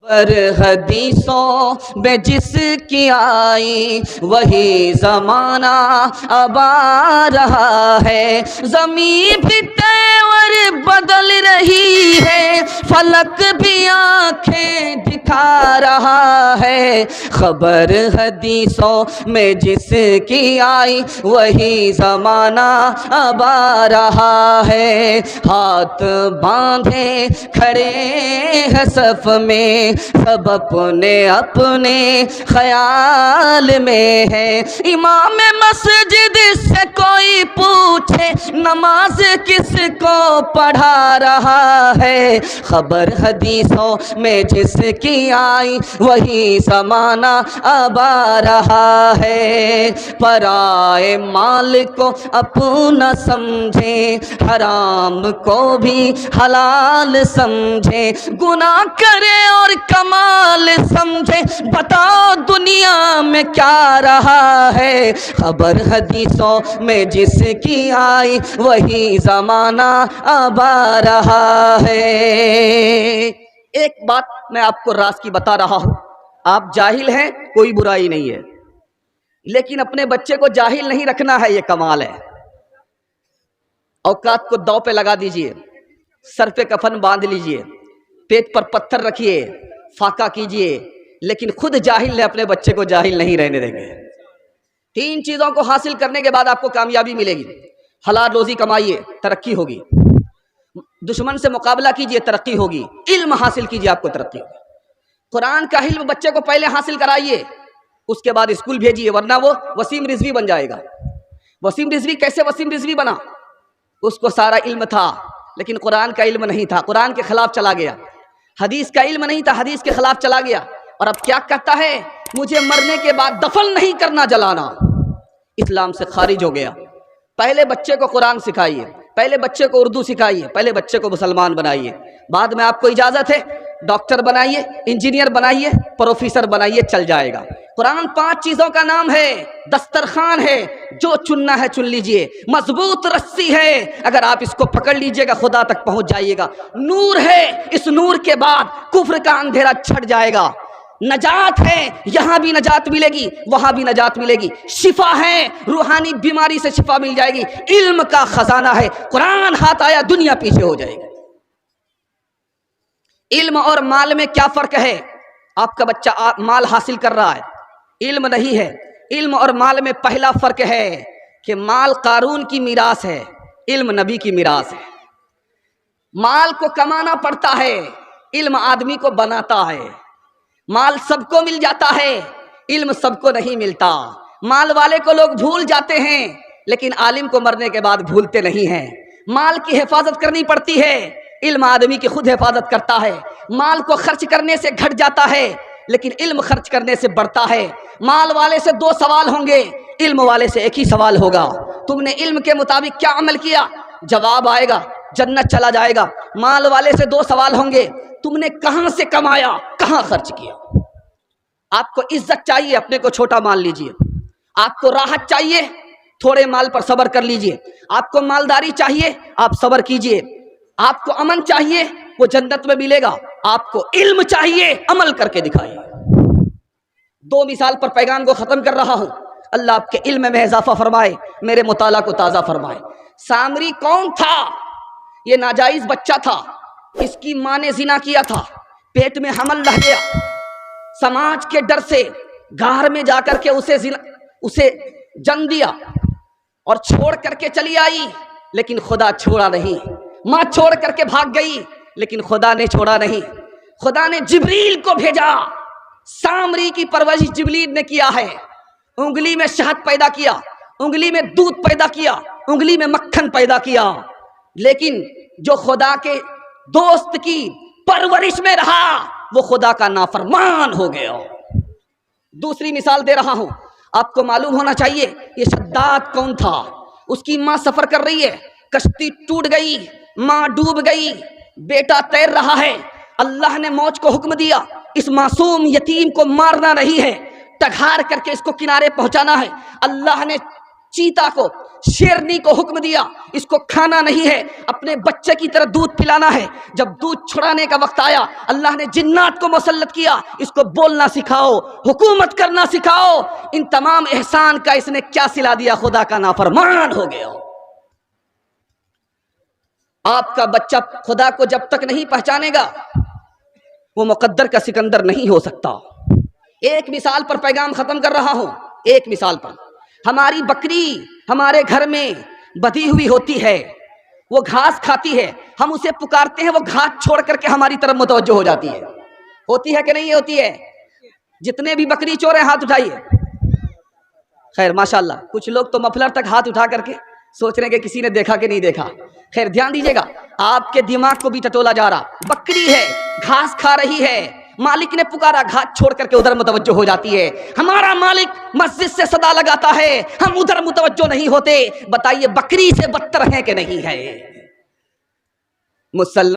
پر حدیثوں میں جس کی آئی وہی زمانہ اب آ رہا ہے، زمین بھی تیور بدل رہی ہے، فلک بھی آنکھیں دکھا رہا ہے، خبر حدیثوں میں جس کی آئی وہی زمانہ اب آ رہا ہے، ہاتھ باندھے کھڑے ہیں صف میں، سب اپنے اپنے خیال میں ہے، امام مسجد سے کوئی پوچھے نماز کس کو پڑھا رہا ہے، خبر حدیثوں میں جس کی آئی وہی زمانہ اب آ رہا ہے، پرائے مال کو اپنا سمجھے، حرام کو بھی حلال سمجھے، گناہ کرے اور کمال سمجھے، بتاؤ دنیا میں کیا رہا ہے، خبر حدیثوں میں جس کی آئی وہی زمانہ اب آ رہا ہے۔ ایک بات میں آپ کو راز کی بتا رہا ہوں، آپ جاہل ہیں کوئی برائی نہیں ہے، لیکن اپنے بچے کو جاہل نہیں رکھنا ہے، یہ کمال ہے۔ اوقات کو داؤ پہ لگا دیجئے، سر پہ کفن باندھ لیجئے، پیٹ پر پتھر رکھیے، فاقہ کیجئے، لیکن خود جاہل ہے، اپنے بچے کو جاہل نہیں رہنے دیں گے۔ تین چیزوں کو حاصل کرنے کے بعد آپ کو کامیابی ملے گی، حلال روزی کمائیے، ترقی ہوگی، دشمن سے مقابلہ کیجئے، ترقی ہوگی، علم حاصل کیجئے، آپ کو ترقی ہوگی۔ قرآن کا علم بچے کو پہلے حاصل کرائیے، اس کے بعد اسکول بھیجیے، ورنہ وہ وسیم رضوی بن جائے گا۔ وسیم رضوی کیسے وسیم رضوی بنا؟ اس کو سارا علم تھا لیکن قرآن کا علم نہیں تھا، قرآن کے خلاف چلا گیا، حدیث کا علم نہیں تھا، حدیث کے خلاف چلا گیا، اور اب کیا کہتا ہے، مجھے مرنے کے بعد دفن نہیں کرنا، جلانا، اسلام سے خارج ہو گیا۔ پہلے بچے کو قرآن سکھائیے، پہلے بچے کو اردو سکھائیے، پہلے بچے کو مسلمان بنائیے، بعد میں آپ کو اجازت ہے ڈاکٹر بنائیے، انجینئر بنائیے، پروفیسر بنائیے، چل جائے گا۔ قرآن 5 چیزوں کا نام ہے، دسترخوان ہے، جو چننا ہے چن لیجئے، مضبوط رسی ہے، اگر آپ اس کو پکڑ لیجئے گا خدا تک پہنچ جائیے گا، نور ہے، اس نور کے بعد کفر کا اندھیرا چھٹ جائے گا، نجات ہے، یہاں بھی نجات ملے گی، وہاں بھی نجات ملے گی، شفا ہے، روحانی بیماری سے شفا مل جائے گی، علم کا خزانہ ہے، قرآن ہاتھ آیا دنیا پیچھے ہو جائے گی۔ علم اور مال میں کیا فرق ہے؟ آپ کا بچہ مال حاصل کر رہا ہے، علم نہیں ہے۔ علم اور مال میں پہلا فرق ہے کہ مال قارون کی میراث ہے، علم نبی کی میراث ہے۔ مال کو کمانا پڑتا ہے، علم آدمی کو بناتا ہے۔ مال سب کو مل جاتا ہے، علم سب کو نہیں ملتا۔ مال والے کو لوگ بھول جاتے ہیں لیکن عالم کو مرنے کے بعد بھولتے نہیں ہیں۔ مال کی حفاظت کرنی پڑتی ہے، علم آدمی کی خود حفاظت کرتا ہے۔ مال کو خرچ کرنے سے گھٹ جاتا ہے لیکن علم خرچ کرنے سے بڑھتا ہے۔ مال والے سے 2 سوال ہوں گے، علم والے سے ایک ہی سوال ہوگا، تم نے علم کے مطابق کیا عمل کیا؟ جواب آئے گا جنت چلا جائے گا۔ مال والے سے 2 سوال ہوں گے، تم نے کہاں سے کمایا، کہاں خرچ کیا؟ آپ کو عزت چاہیے، اپنے کو چھوٹا مان لیجئے۔ آپ کو راحت چاہیے، تھوڑے مال پر صبر کر لیجئے۔ آپ کو مالداری چاہیے، آپ صبر کیجئے۔ آپ کو امن چاہیے، وہ جنت میں ملے گا۔ آپ کو علم چاہیے، عمل کر کے دکھائیے۔ 2 مثال پر پیغام کو ختم کر رہا ہوں، اللہ آپ کے علم میں اضافہ فرمائے، میرے مطالعہ کو تازہ فرمائے۔ سامری کون تھا؟ یہ ناجائز بچہ تھا، اس کی ماں نے زنا کیا تھا، پیٹ میں حمل رہ گیا، سماج کے ڈر سے گھر میں جا کر کے اسے جن دیا اور چھوڑ کر کے چلی آئی، لیکن خدا چھوڑا نہیں۔ ماں چھوڑ کر کے بھاگ گئی لیکن خدا نے چھوڑا نہیں۔ خدا نے جبریل کو بھیجا، سامری کی پرورش جبریل نے کیا ہے، انگلی میں شہد پیدا کیا، انگلی میں دودھ پیدا کیا، انگلی میں مکھن پیدا کیا، لیکن جو خدا کے دوست کی پرورش میں رہا وہ خدا کا نافرمان ہو گیا۔ دوسری مثال دے رہا ہوں، آپ کو معلوم ہونا چاہیے یہ شداد کون تھا۔ اس کی ماں سفر کر رہی ہے، کشتی ٹوٹ گئی، ماں ڈوب گئی، بیٹا تیر رہا ہے، اللہ نے موج کو حکم دیا اس معصوم یتیم کو مارنا نہیں ہے، ٹگار کر کے اس کو کنارے پہنچانا ہے۔ اللہ نے چیتا کو شیرنی کو حکم دیا اس کو کھانا نہیں ہے، اپنے بچے کی طرح دودھ پلانا ہے۔ جب دودھ چھڑانے کا وقت آیا اللہ نے جنات کو مسلط کیا، اس کو بولنا سکھاؤ، حکومت کرنا سکھاؤ۔ ان تمام احسان کا اس نے کیا صلہ دیا؟ خدا کا نافرمان ہو گیا۔ آپ کا بچہ خدا کو جب تک نہیں پہچانے گا وہ مقدر کا سکندر نہیں ہو سکتا۔ ایک مثال پر پیغام ختم کر رہا ہوں، ایک مثال پر۔ ہماری بکری ہمارے گھر میں بدھی ہوئی ہوتی ہے، وہ گھاس کھاتی ہے، ہم اسے پکارتے ہیں، وہ گھاس چھوڑ کر کے ہماری طرف متوجہ ہو جاتی ہے۔ ہوتی ہے کہ نہیں ہوتی ہے؟ جتنے بھی بکری چور ہیں ہاتھ اٹھائیے۔ خیر ماشاءاللہ، کچھ لوگ تو مفلر تک ہاتھ اٹھا کر کے سوچ رہے ہیں کہ کسی نے دیکھا کہ نہیں دیکھا۔ خیر دھیان دیجیے گا، آپ کے دماغ کو بھی ٹٹولا جا رہا۔ بکری ہے، گھاس کھا رہی ہے، مالک نے پکارا، گھاس چھوڑ کر کے ادھر متوجہ ہو جاتی ہے۔ ہمارا مالک مسجد سے صدا لگاتا ہے، ہم ادھر متوجہ نہیں ہوتے۔ بتائیے بکری سے بدتر ہیں کہ نہیں ہے؟ مسلم